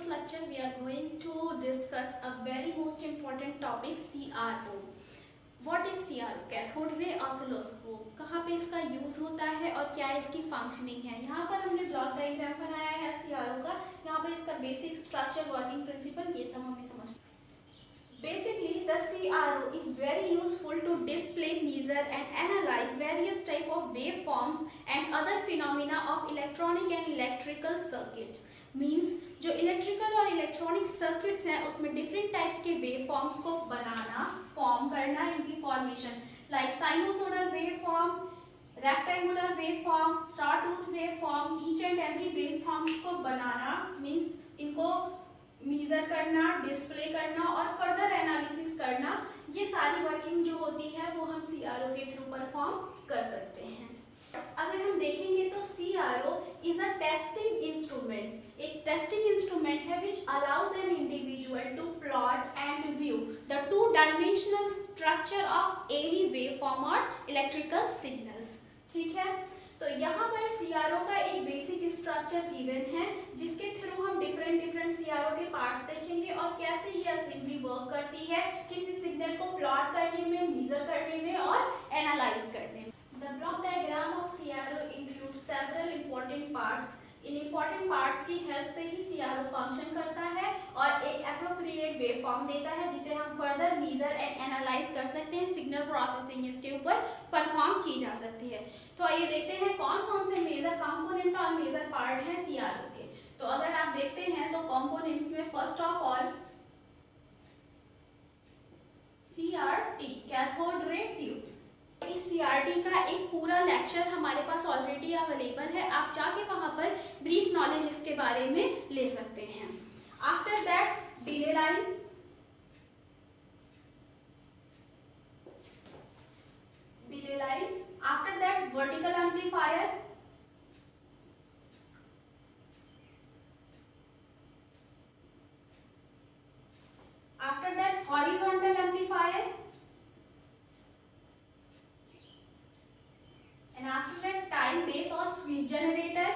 lecture we are going to discuss a very most important topic, CRO. What is CRO? Cathode ray oscilloscope. कहाँ पे इसका use होता है और क्या इसकी फंक्शनिंग है. यहाँ पर हमने ब्लॉक डायग्राम बनाया है CRO का. यहाँ पर इसका बेसिक स्ट्रक्चर, वर्किंग प्रिंसिपल, ये सब हमें समझना. Basically, the CRO is very useful to display, measure and analyze various type of waveforms and other phenomena of electronic and electrical circuits. Means जो इलेक्ट्रिकल और इलेक्ट्रॉनिक सर्किट्स हैं उसमें different types के waveforms को बनाना, फॉर्म करना, इनकी formation like sinusoidal waveform, rectangular waveform, star tooth waveform, each and every waveforms को बनाना means इनको मेजर करना, डिस्प्ले करना और फर्दर एनालिसिस करना, ये सारी वर्किंग जो होती है वो हम CRO के थ्रू परफॉर्म कर सकते हैं. अगर हम देखेंगे तो CRO is a testing instrument. एक टेस्टिंग इंस्ट्रूमेंट है which allows an individual to plot and view the two dimensional structure of any waveform और इलेक्ट्रिकल सिग्नल्स. ठीक है, तो यहाँ पर CRO का एक बेसिक स्ट्रक्चर गिवन है जिसके थ्रू हम डिफरेंट CRO के पार्ट्स देखेंगे और कैसे ये असेंबली वर्क करती है किसी सिग्नल को प्लॉट करने में, मेजर करने में और एनालाइज करने में. The block diagram of CRO includes several important parts. In important parts की हेल्प से ही CRO फंक्शन करता है और एक appropriate waveform देता है जिसे हम further measure and analyze कर सकते हैं. सिग्नल प्रोसेसिंग इसके ऊपर परफॉर्म की जा सकती है. तो आइए देखते हैं कौन कौन से मेजर कंपोनेंट और मेजर पार्ट है CRO के. तो अगर आप देखते हैं तो कंपोनेंट्स में first of all CRT, cathode ray tube. इस CRT का एक पूरा लेक्चर हमारे पास ऑलरेडी अवेलेबल है, आप जाके वहां पर ब्रीफ नॉलेज इसके बारे में ले सकते हैं. After that delay line, after that vertical amplifier, after that horizontal amplifier, and after that time base or sweep generator,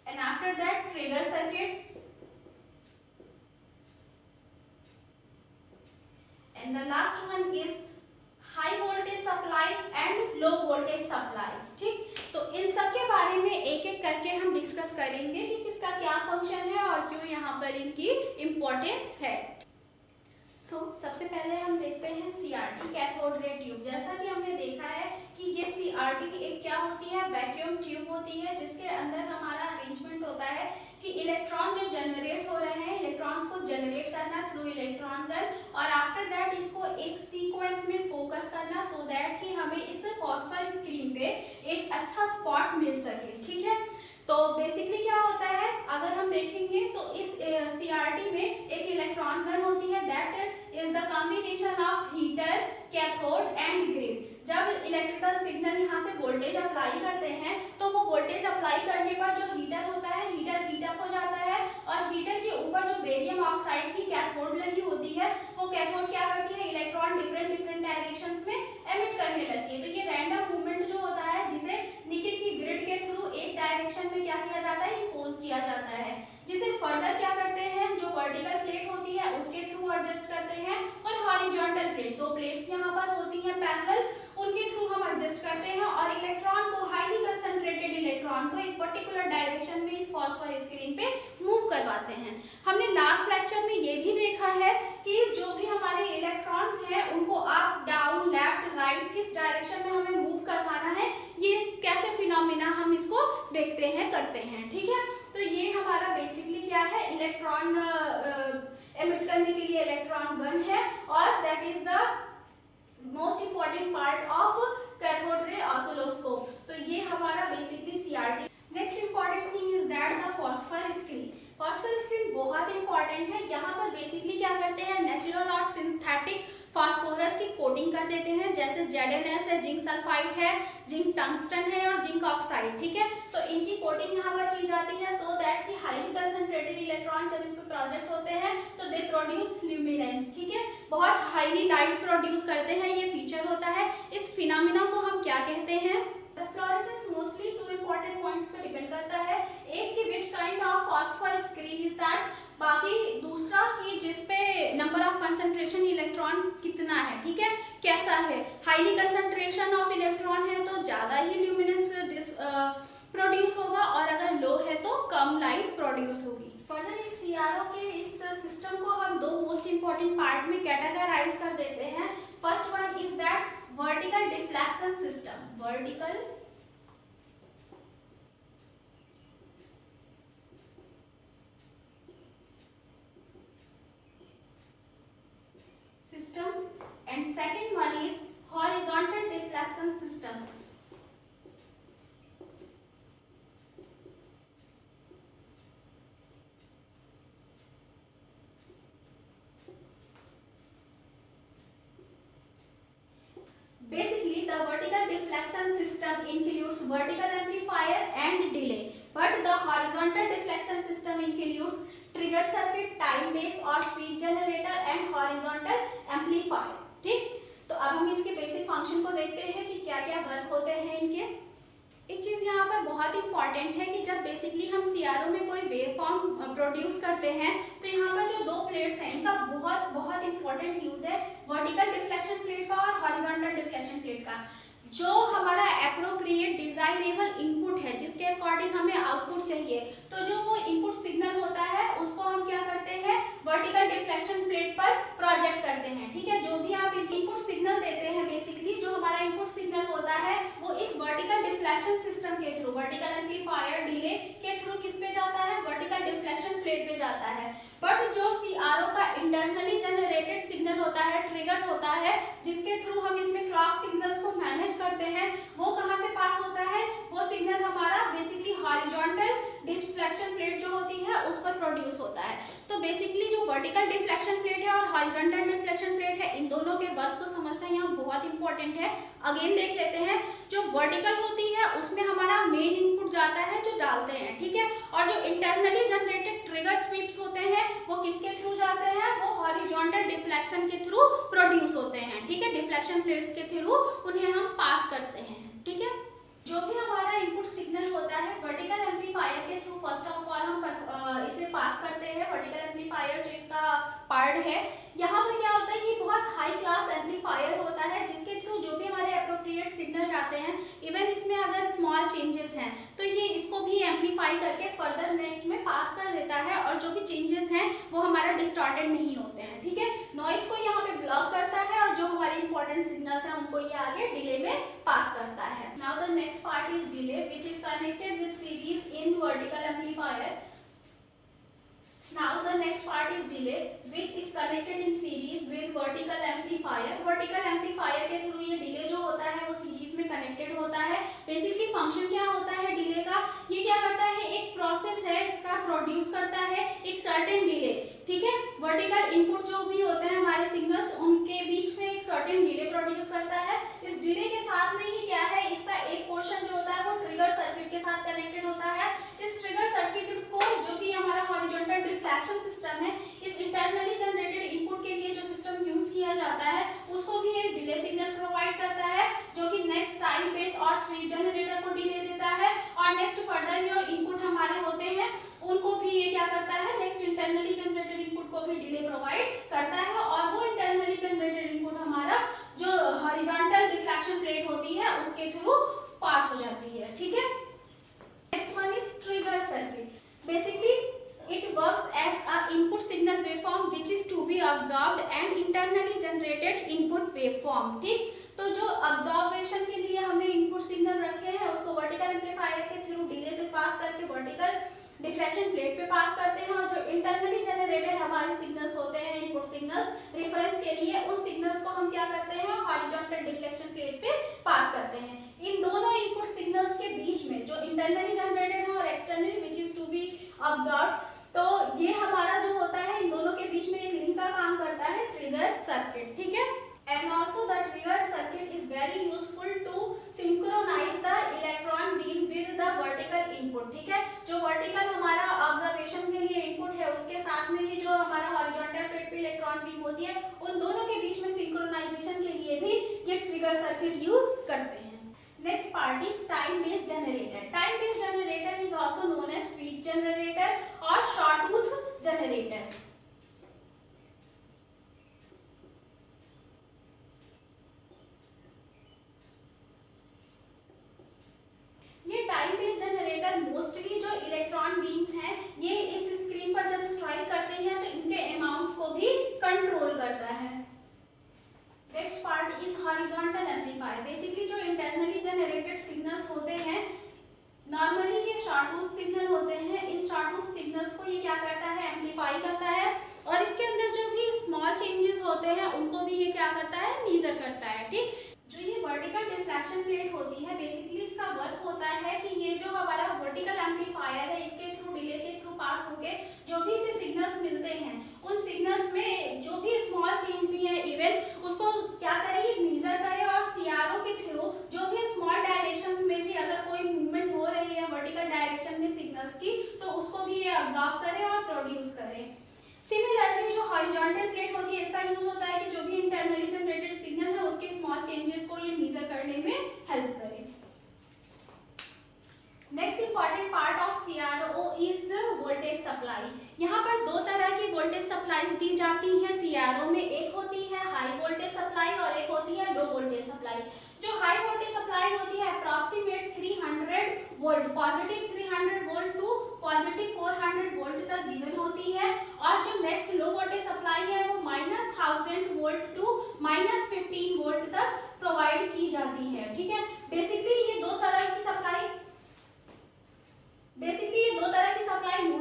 and after that trigger circuit, and the last one is high voltage supply and low voltage supply. ठीक, तो इन सब के बारे में एक एक करके हम डिस्कस करेंगे कि किसका क्या फंक्शन है और क्यों यहाँ पर इनकी इम्पोर्टेंस है. सबसे पहले हम देखते हैं CRT, कैथोड रे ट्यूब. जैसा कि हमने देखा है कि ये CRT एक क्या होती है, वैक्यूम ट्यूब होती है जिसके अंदर हमारा अरेंजमेंट होता है कि इलेक्ट्रॉन जो जनरेट हो रहे हैं, इलेक्ट्रॉन्स को जनरेट करना थ्रू इलेक्ट्रॉन गन और आफ्टर दैट इसको एक सीक्वेंस में फोकस करना सो दैट कि हमें इस फॉस्फर स्क्रीन पे एक अच्छा स्पॉट मिल सके. ठीक है, तो बेसिकली क्या होता है अगर हम देखेंगे तो इस CRT में एक इलेक्ट्रॉन गन होती है, that is the combination of heater, cathode and grid. जब इलेक्ट्रिकल सिग्नल यहाँ से वोल्टेज अप्लाई करते हैं तो वो वोल्टेज अप्लाई करने पर जो हीटर होता है, हीटर हीट अप हो जाता है और हीटर के ऊपर जो बेरियम ऑक्साइड की कैथोड लगी होती है वो कैथोड क्या करती है, इलेक्ट्रॉन डिफरेंट डायरेक्शंस में एमिट करने लगती है. तो ये रैंडम मूवमेंट जो होता है जिसे निकेल की ग्रिड के थ्रू एक डायरेक्शन में क्या किया जाता है, इंपोज किया जाता है, जिसे फर्दर क्या करते हैं, जो वर्टिकल प्लेट होती है उसके थ्रू एडजस्ट करते हैं और हॉरिजॉन्टल प्लेट, दो प्लेट्स यहाँ पर होती हैं पैरेलल, उनके थ्रू हम एडजस्ट करते हैं और इलेक्ट्रॉन को, हाईली कंसंट्रेटेड इलेक्ट्रॉन को एक पर्टिकुलर डायरेक्शन में इस फॉस्फर स्क्रीन पे मूव करवाते हैं. हमने लास्ट लेक्चर में ये भी देखा है कि जो भी हमारे इलेक्ट्रॉन्स हैं उनको अप, डाउन, लेफ्ट, राइट किस डायरेक्शन में हमें मूव करवाना है, ये कैसे फिनोमिना हम इसको देखते हैं, करते हैं. ठीक है, तो ये हमारा बेसिकली क्या है, इलेक्ट्रॉन एमिट करने के लिए इलेक्ट्रॉन गन है और that is the most important part of cathode ray oscilloscope. तो ये हमारा basically CRT. Next important thing is that the phosphor screen. Phosphor screen बहुत इंपॉर्टेंट है. यहाँ पर बेसिकली क्या करते हैं, नेचुरल और सिंथेटिक फास्फोरस की कोटिंग कर देते हैं, जैसे ZnS है, जिंक सल्फाइड है, जिंक टंगस्टन है और जिंक ऑक्साइड, ठीक है। तो इनकी कोटिंग यहाँ पर की जाती है सो दैट कि हाईली कंसंट्रेटेड इलेक्ट्रॉन जब इस पर प्रोजेक्ट होते हैं तो दे प्रोड्यूस ल्यूमिनेंस, ठीक है, बहुत हाईली लाइट प्रोड्यूस करते हैं, ये फीचर होता है। इस फिनोमेना को हम क्या कहते हैं? Fluorescence mostly two important points पे डिपेंड करता है, एक कि which kind of phosphorus screen is that, बाकी दूसरा कि जिस पे नंबर ऑफ कंसंट्रेशन इलेक्ट्रॉन कितना है, ठीक है, कैसा है। हाईली कंसंट्रेशन ऑफ इलेक्ट्रॉन है तो ज्यादा ही ल्यूमिनेंस प्रोड्यूस होगा और अगर लो है तो कम लाइट प्रोड्यूस होगी। फर्दर इस सीआरओ के इस सिस्टम को हम दो मोस्ट इंपॉर्टेंट पार्ट में कैटेगराइज कर देते हैं। First one is that vertical deflection system, vertical system and second one is horizontal deflection system. Basically the vertical deflection system includes vertical amplifier and delay, but the horizontal deflection system includes trigger circuit, time base और speed generator and horizontal amplifier, ठीक। तो अब हम इसके basic function को देखते हैं कि क्या क्या वर्क होते हैं इनके। एक चीज यहाँ पर बहुत इंपॉर्टेंट है कि जब बेसिकली हम सीआरओ में कोई वेव फॉर्म प्रोड्यूस करते हैं तो यहाँ पर जो दो प्लेट्स हैं इनका बहुत बहुत इंपॉर्टेंट यूज है, वर्टिकल डिफ्लेक्शन प्लेट का और हॉरिजॉन्टल डिफ्लेक्शन प्लेट का। जो हमारा एप्रोप्रिएट डिजायरेबल इनपुट है जिसके अकॉर्डिंग हमें आउटपुट चाहिए, तो जो वो इनपुट सिग्नल होता है उसको हम क्या करते हैं, वर्टिकल डिफ्लेक्शन प्लेट पर प्रोजेक्ट करते हैं, ठीक है। जो भी आप इनपुट सिग्नल देते हैं, बेसिकली जो हमारा इनपुट सिग्नल होता है वो इस वर्टिकल डिफ्लेक्शन सिस्टम के थ्रू, वर्टिकल एम्पलीफायर डिले के थ्रू किस पे जाता है, वर्टिकल डिफ्लेक्शन प्लेट पे जाता है। बट जो सीआरओ का इंटरनली जनरेटेड सिग्नल होता है, ट्रिगर होता है, जिसके थ्रू हम इसमें क्लॉक सिग्नल्स को मैनेज करते हैं, वो कहाँ से पास होता है, वो सिग्नल हमारा बेसिकली हॉरिजॉन्टल डिफ्लेक्शन प्लेट जो होती है उस पर प्रोड्यूस होता है। तो बेसिकली जो वर्टिकल डिफ्लेक्शन प्लेट है और हॉरिजॉन्टल डिफ्लेक्शन प्लेट है, इन दोनों के वर्क को समझना यहाँ बहुत इंपॉर्टेंट है। अगेन देख लेते हैं, जो वर्टिकल होती है उसमें हमारा मेन इनपुट जाता है जो डालते हैं, ठीक है, और जो इंटरनली जनरेटेड ट्रिगर स्वीप्स होते हैं वो किसके थ्रू जाते हैं, वो हॉरिजॉन्टल डिफ्लेक्शन के थ्रू प्रोड्यूस होते हैं, ठीक है, डिफ्लेक्शन प्लेट्स के थ्रू उन्हें हम पास करते हैं, ठीक है। जो भी हमारा इनपुट सिग्नल होता है वर्टिकल एम्पलीफायर के थ्रू फर्स्ट ऑफ ऑल हम इसे पास करते हैं। वर्टिकल एम्पलीफायर जो इसका पार्ट है, यहाँ पे क्या होता है कि बहुत हाई क्लास एम्पलीफायर होता है जिसके थ्रू जो भी हमारे एप्रोप्रिएट सिग्नल जाते हैं, इवन इसमें अगर स्मॉल चेंजेस हैं तो ये इसको भी एम्पलीफाई करके फर्दर नेक्स्ट में पास कर देता है और जो भी चेंजेस हैं वो हमारा डिस्टॉर्टेड नहीं होते हैं, ठीक है। नॉइस को यहाँ पे ब्लॉक करता है और जो हमारे इंपॉर्टेंट सिग्नल्स हैं उनको ये आगे डिले में पास करता है। Now the next part is delay which is connected with series in vertical amplifier. Now the next part is delay which is connected in series with vertical amplifier. Vertical amplifier के through ये delay जो होता है वो series में connected होता है। Basically function क्या होता है डिले का, ये क्या करता है, एक प्रोसेस है इसका प्रोड्यूस करता है एक सर्टेन डिले, ठीक है। वर्टिकल इनपुट जो भी होते हैं हमारे सिग्नल्स उनके बीच में एक सर्टेन डिले प्रोड्यूस करता है। इस डिले के साथ में ही क्या है, इसका एक पोर्शन जो होता है वो ट्रिगर सर्किट के साथ कनेक्टेड होता है। इस ट्रिगर सर्किट को जो कि हमारा हॉरिजॉन्टल डिफ्लेक्शन सिस्टम है, इस इंटरनली जनरेटेड इनपुट के लिए जो सिस्टम यूज किया जाता है उसको भी एक डिले सिग्नल प्रोवाइड करता है जो कि नेक्स्ट टाइम बेस और स्पीड जनरेटर को डिले देता है और नेक्स्ट फर्दर जो इनपुट हमारे होते हैं उनको भी ये क्या करता है, नेक्स्ट इंटरनली जनरेटेड इनपुट को भी डिले प्रोवाइड करता है और वो इंटरनली जनरेटेड इनपुट हमारा जो हॉरिजॉन्टल डिफ्लेक्शन प्लेट होती है उसके थ्रू पास हो जाती है, ठीक है। Next one is trigger circuit. Basically it works as a input signal waveform which is to be absorbed and internally generated input waveform, ठीक। तो जो अब्जॉर्बेशन के लिए हमने इनपुट सिग्नल रखे हैं उसको वर्टिकल एम्पलीफायर के थ्रू डिले से पास करके वर्टिकल डिफ्लेक्शन प्लेट पे पास करते हैं और जो इंटरनली जनरेटेड हमारे सिग्नल्स होते हैं इनपुट सिग्नल्स रेफरेंस के लिए, उन सिग्नल्स को हम क्या करते हैं, हॉरिजॉन्टल डिफ्लेक्शन प्लेट पे पास करते हैं। इन दोनों इनपुट सिग्नल्स के बीच में जो इंटरनली जनरेटेड है और externally which is to be observed, तो ये हमारा जो होता है इन दोनों के बीच में एक लिंक का काम करता है ट्रिगर सर्किट, ठीक है। प्लेट पे इलेक्ट्रॉन बीम होती है, उन दोनों के बीच में सिंक्रोनाइजेशन के लिए भी ये ट्रिगर सर्किट यूज करते हैं। Next part is time based generator. Time based generator is also known as speed generator और शॉटूथ जनरेटर। ये टाइम बेस्ड जनरेटर मोस्टली जो इलेक्ट्रॉन बीम्स हैं ये इस स्क्रीन पर जब स्ट्राइक करते हैं तो इनके अमाउंट्स को भी कंट्रोल करता है। Next part is horizontal amplifier. Basically जो इंटरनली जनरेटेड सिग्नल्स होते हैं, नॉर्मली ये शॉर्टवुड सिग्नल होते हैं, इन शॉर्टवुड सिग्नल्स को ये क्या करता है, एम्पलीफाई करता है और इसके अंदर जो भी स्मॉल चेंजेस होते हैं उनको भी ये क्या करता है, मीजर करता है। ठीक, जो ये वर्टिकल डिफ्लेक्शन प्लेट होती है, बेसिकली इसका वर्क होता है कि ये जो हमारा वर्टिकल एम्पलीफायर है इसके थ्रू डिले के थ्रू पास होके जो भी इसे सिग्नल्स मिलते हैं उन सिग्नल्स में जो भी स्मॉल चेंज भी है इवन उसको क्या करे, ये मीजर करे और सीआरओ के थ्रू जो भी स्मॉल डायरेक्शंस में भी अगर कोई मूवमेंट हो रही है वर्टिकल डायरेक्शन में सिग्नल्स की तो उसको भी ये ऑब्जर्व करे और प्रोड्यूस करे। सिमिलरली जो हॉरिजॉन्टल प्लेट होती है इसका यूज होता है कि जो भी इंटरनली जनरेटेड सिग्नल है उसके स्मॉल चेंजेस को ये मीजर करने में हेल्प करे। Next important part of CRO is voltage supply. यहाँ पर दो तरह की वोल्टेज सप्लाईज दी जाती है सीआरओ में, एक होती है हाई वोल्टेज सप्लाई और एक होती है लो वोल्टेज सप्लाई। जो हाई वोल्टेज सप्लाई होती है approximate 300 volt, positive 300 volt to positive 400 volt तक गिवन होती है और जो नेक्स्ट लो वोल्टेज सप्लाई है वो -1000 वोल्ट टू -15 वोल्ट तक प्रोवाइड की जाती है। ठीक है, बेसिकली ये दो तरह की सप्लाई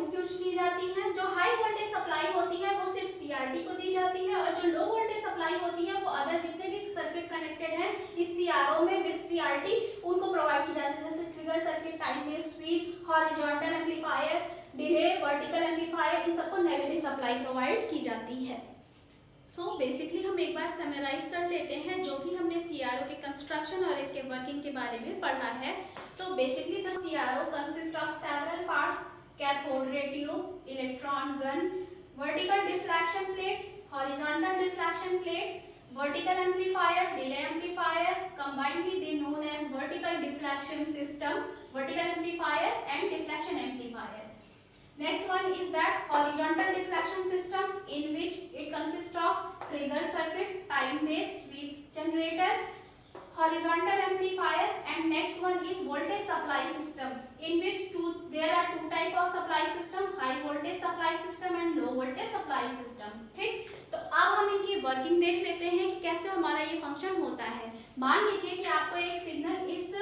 यूज की जाती है। जो हाई वोल्टेज सप्लाई होती है वो सिर्फ सीआरटी को दी जाती है और जो लो वोल्टेज सप्लाई होती है वो अदर जितने भी सर्किट कनेक्टेड हैं इस सीआरओ में विद सीआरटी उनको प्रोवाइड की जाती है, जैसे trigger circuit, time based, sweep, horizontal amplifier, delay, vertical amplifier, इन सबको नेगेटिव सप्लाई प्रोवाइड की जाती है। सो बेसिकली हम एक बार समराइज कर लेते हैं जो भी हमने सीआरओ के कंस्ट्रक्शन और इसके वर्किंग के बारे में पढ़ा है। तो basically the CRO consist of several parts, cathode ray tube, electron gun, vertical deflection plate, horizontal deflection plate, vertical amplifier, delay amplifier, combinedly they known as vertical deflection system, vertical amplifier and deflection amplifier. Next one is that horizontal deflection system in which it consists of trigger circuit, time based sweep generator, horizontal amplifier, and next one is voltage supply system in which there are two type of supply system, high voltage supply system and low voltage supply system. ठीक, तो अब हम इनकी working देख लेते हैं कि कैसे हमारा ये फंक्शन होता है। मान लीजिए कि आपको एक सिग्नल इस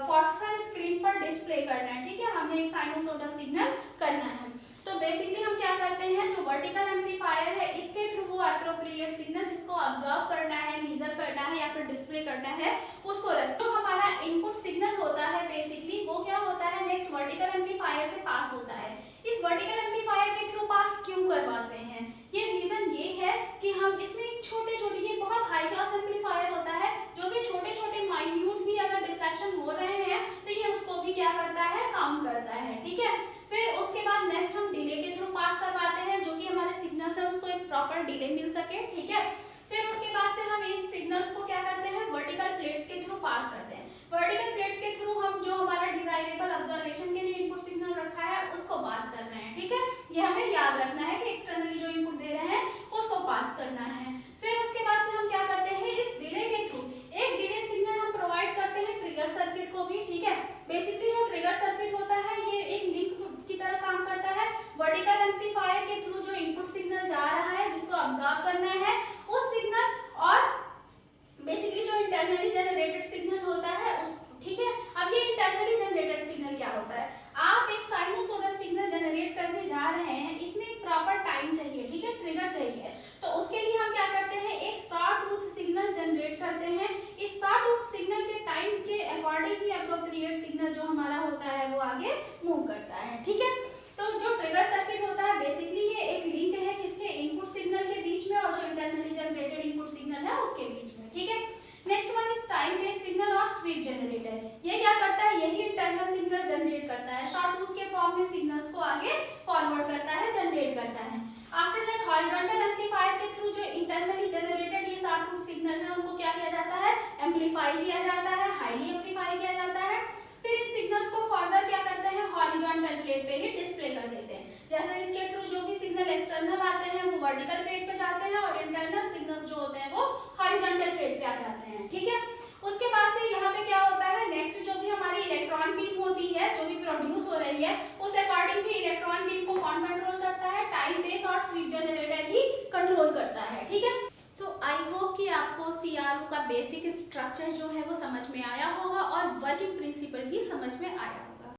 फॉस्फर स्क्रीन पर डिस्प्ले करना है। ठीक है, हमने एक साइनोसॉइडल सिग्नल करना है। तो बेसिकली हम क्या करते हैं, जो वर्टिकल एम्पलीफायर है इसके थ्रू वो एप्रोप्रिएट सिग्नल जिसको ऑब्जर्व करना है, मेजर करना है या फिर डिस्प्ले करना है उसको रख, तो हमारा इनपुट सिग्नल होता है बेसिकली वो क्या होता है, नेक्स्ट वर्टिकल एम्पलीफायर से पास होता है। इस वर्टिकल एम्पलीफायर के थ्रू पास क्यों करवाते हैं, ये रीजन ये है कि हम इसमें छोटे छोटे, ये बहुत हाई क्लास एम्पलीफायर होता है, जो भी छोटे छोटे माइन्यूट भी अगर डिफ्लेक्शन हो रहे हैं तो ये उसको भी क्या करता है, काम करता है। ठीक है, फिर उसके बाद नेक्स्ट हम डिले के थ्रू पास करवाते हैं, जो कि हमारे सिग्नल्स है उसको एक प्रॉपर डिले मिल सके। ठीक है, फिर उसके बाद से हम इस सिग्नल्स को क्या करते हैं, वर्टिकल प्लेट्स के थ्रू पास करते हैं। वर्टिकल प्लेट्स के थ्रू हम जो हमारा डिजायरेबल ऑब्जर्वेशन के लिए इनपुट सिग्नल रखा है उसको पास करना है। ठीक है, ये हमें याद रखना है कि एक्सटर्नली जो इनपुट दे रहे हैं उसको पास करना है। फिर उसके बाद से हम क्या करते हैं, इस डिले के थ्रू एक डिले सिग्नल हम प्रोवाइड करते हैं ट्रिगर सर्किट को भी। ठीक है, बेसिकली जो ट्रिगर सर्किट होता है ये एक लिंक की तरह काम करता है। वर्टिकल एम्पलीफायर के थ्रू जो इनपुट सिग्नल जा रहा है जिसको ऑब्जर्व करना है उस सिग्नल और बेसिकली जो इंटरनली जनरेटेड सिग्नल होता है उस। ठीक है, अब ये इंटरनली जनरेटेड सिग्नल क्या होता है, आप एक साइनोसॉइडल सिग्नल जनरेट करने जा रहे हैं, इसमें एक प्रॉपर टाइम चाहिए। ठीक है, ट्रिगर चाहिए, तो उसके लिए हम क्या करते हैं, एक सॉटूथ सिग्नल जनरेट करते हैं। इस सॉटूथ सिग्नल के टाइम के अकॉर्डिंग ही एप्रोप्रिएट सिग्नल जो हमारा होता है वो आगे मूव करता है। ठीक है, तो जो ट्रिगर सर्किट होता है बेसिकली ये एक लिंक है किसके, इनपुट सिग्नल के बीच में और जो इंटरनली जनरेटेड इनपुट सिग्नल है उसके बीच में। ठीक है, next one is time based signal और स्वीप जनरेटर। ये क्या करता है, यही इंटरनल सिग्नल जनरेट करता है, शॉर्टूथ के फॉर्म में सिग्नल्स को आगे फॉरवर्ड करता है, जनरेट करता है। आफ्टर दैट हॉरिजॉन्टल एम्पलीफाई किया जाता है, हाईली एम्पलीफाई किया जाता है। फिर इन सिग्नल्स को फर्दर क्या करते हैं, हॉरिजॉन्टल प्लेट पे ही डिस्प्ले कर देते हैं। जैसे इसके थ्रू जो भी सिग्नल एक्सटर्नल आते हैं वो वर्टिकल प्लेट पे जाते हैं और इंटरनल सिग्नल्स जो होते हैं वो हॉरिजॉन्टल प्लेट पे आ जाते हैं, ठीक है। उसके बाद से यहाँ पे क्या होता है, नेक्स्ट जो भी हमारी इलेक्ट्रॉन बीम होती है, जो भी प्रोड्यूस हो रही है, उस अकॉर्डिंग भी इलेक्ट्रॉन बीम को कौन कंट्रोल करता है, टाइम बेस और स्पीड जनरेटर ही कंट्रोल करता है, ठीक है। सो आई होप कि आपको CRO का बेसिक स्ट्रक्चर जो है वो समझ में आया होगा और वर्किंग प्रिंसिपल भी समझ में आया होगा।